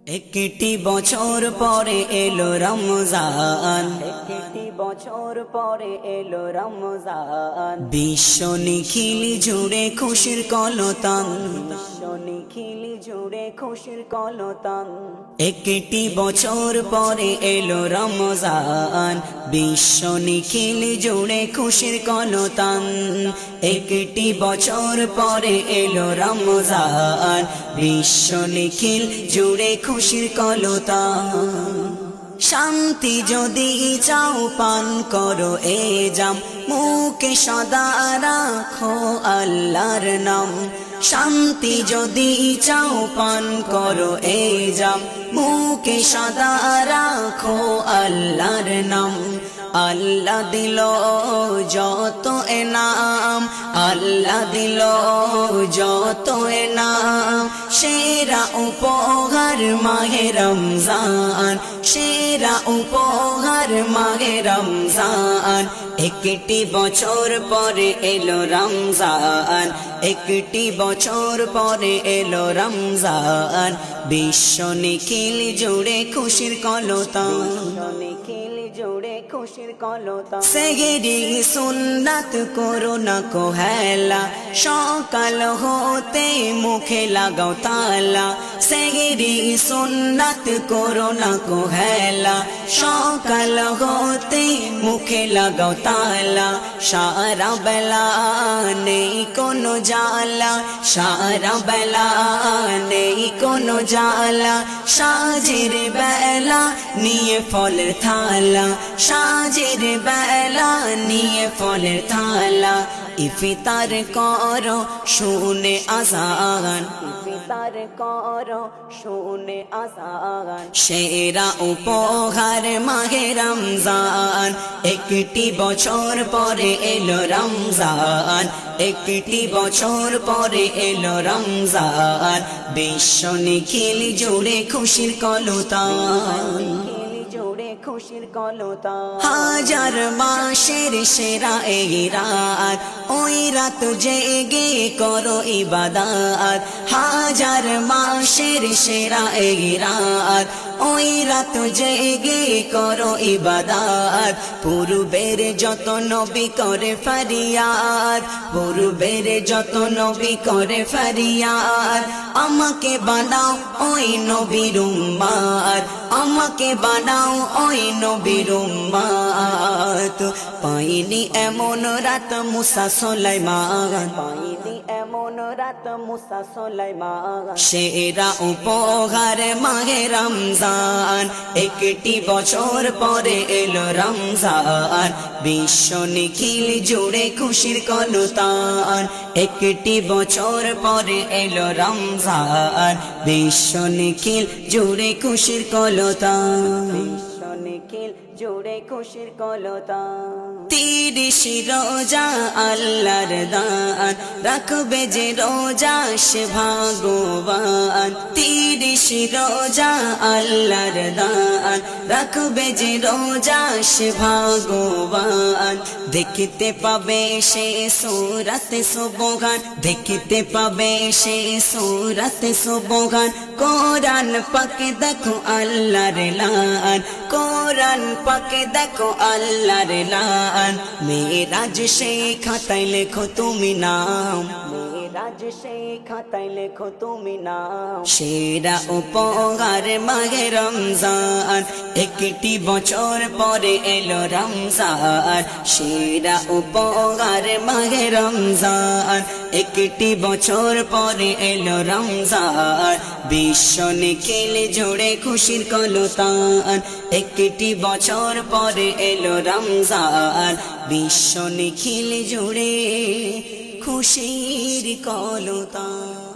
একটি বছর পরে এলো রমজান, একটি বছর পরে এলো রমজান। বিশ্ব নিখিল জুড়ে খুশির কলতান, বিশ্ব নিখিল জুড়ে খুশির কলতান। একটি বছর পরে এলো রমজান, বিশ্ব নিখিল জুড়ে খুশির কলতান। একটি বছর পরে এলো রমজান, বিশ্ব নিখিল জুড়ে খুশির কলতান। শান্তি যদি চাও পান করো এ জাম, মুখে সদা রাখো আল্লাহর নাম। শান্তি যদি চাও পান করো এ জাম, মুখে সদা রাখো আল্লাহর নাম। আল্লাহ দিল যত এনাম, আল্লাহ দিল যত এনাম। সেরা উপহার মাহে রমজান, সেরা উপহার মাহে রমজান। একটি বছর পরে এলো রমজান, একটি বছর পরে এলো রমজান। বিশ্ব নিখিল জুড়ে খুশির কলতান, নিখিল জুড়ে খুশির কলতান। সেহরি সুন্নাত করো না কোহেলা, সকাল হতে মুখে লাগাও তালা। সেহরি সুন্নাত করো না কোহেলা, সকাল হতে মুখে লাগাও তালা। সারা বেলা নেই কোনো জ্বালা, সারা বেলা নেই কোনো জ্বালা। সাজের বেলা নিয়ে ফলের থালা, সাজের বেলা নিয়ে ফলের থালা। ইফতার করো শুনে আযান, ইফতার করো শুনে আযান। সেরা উপহার মাহে রমজান, একটি বছর পরে এলো রমজান, একটি বছর পরে এলো রমজান। বিশ্ব নিখিল জুড়ে খুশির কলতান, খুশির কলতান। হাজার মাসের সেরা এই রাত, ওই রাত জেগে করো ইবাদত। হাজার মাসের সেরা এই রাত, ওই রাত জেগে করো ইবাদত। পূর্বের যত নবী করে ফরিয়াদ, পূর্বের যত নবী করে ফরিয়াদ। আমাকে বানাও ওই নবীর উম্মত, আমাকে বানাও ওই নবীর উম্মত। পাইনি এমন রাত মুসা সুলাইমান, পাইনি এমন রাত মুসা সুলাইমান। সেরা উপহার মাহে রমজান, একটি বছর পরে এলো রমজান। বিশ্ব নিখিল জুড়ে খুশির কলতান, একটি বছর পরে এলো রমজান। বিশ্ব নিখিল জুড়ে খুশির কলতান, বিশ্ব নিখিল জুড়ে খুশির কলতান। 30 রোজা আল্লাহর দান, রাখবে যে রোজা সে ভাগ্যবান। 30 রোজা আল্লাহর দান, রাখবে যে রোজা সে ভাগ্যবান। দেখতে পাবে সে সূরাতে সুবহান, দেখতে পাবে সে সূরাতে সুবহান। কোরআন পাকে দেখো আল্লাহর লান, কোরআন পাকে দেখো আল্লাহর লান। মেরাজ সে খাতায় লেখো তুমি নাম, মেরাজ সে খাতায় লেখো তুমি নাম। সেরা উপহার মাহে রমজান, একটি বছর পরে এলো রমজান। সেরা উপহার মাহে রমজান, একটি বছর পরে এলো রমজান। বিশ্ব নিখিল জুড়ে খুশির কলতান, একটি বছর পরে এলো রমজান। বিশ্ব নিখিল জুড়ে খুশির কলতান।